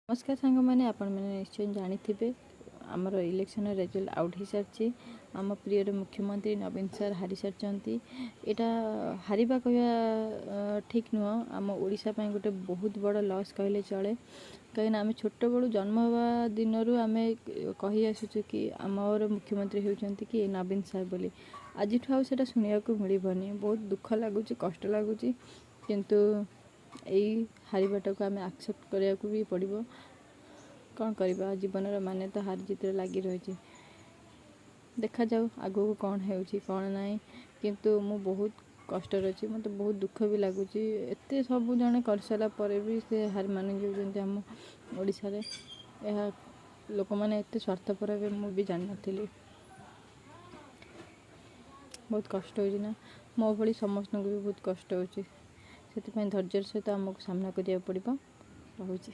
नमस्कार सांग मैंने आपण मैंने निश्चय जानी थे आमर इलेक्शन रिजल्ट आउट हो सारी आम प्रिय मुख्यमंत्री नवीन सर हारी सारी यहाँ हारिबा कह ठीक नुह आम ओडिशा गोटे बहुत बड़ लॉस कहले चले कहीं आम छोट बड़ू जन्म हवा दिन आम कही आसुचु कि आमर मुख्यमंत्री होती कि नवीन सर बोली आज से शुणा मिलनी बहुत दुख लगुच कष्ट लगुच किंतु यही हारिबाटा को आम एक्सेप्ट करने को भी पड़ो कौन करवा जीवन मान तो हार जीत लगी रही देखा जाऊ आगो को कौन हो कौन ना किंतु मु बहुत कष्ट अच्छी मत बहुत दुख भी लगुच एत सब जड़े कर सारापर भी से हार मान जाऊँ आम ओडिशा रे यह लोक मैंने एत स्वार्थपर भी जान नी बहुत कष्ट हो मो भली समस्त को भी बहुत कष्ट हो धैर्य सहित आमको सामना करा पड़ो रही।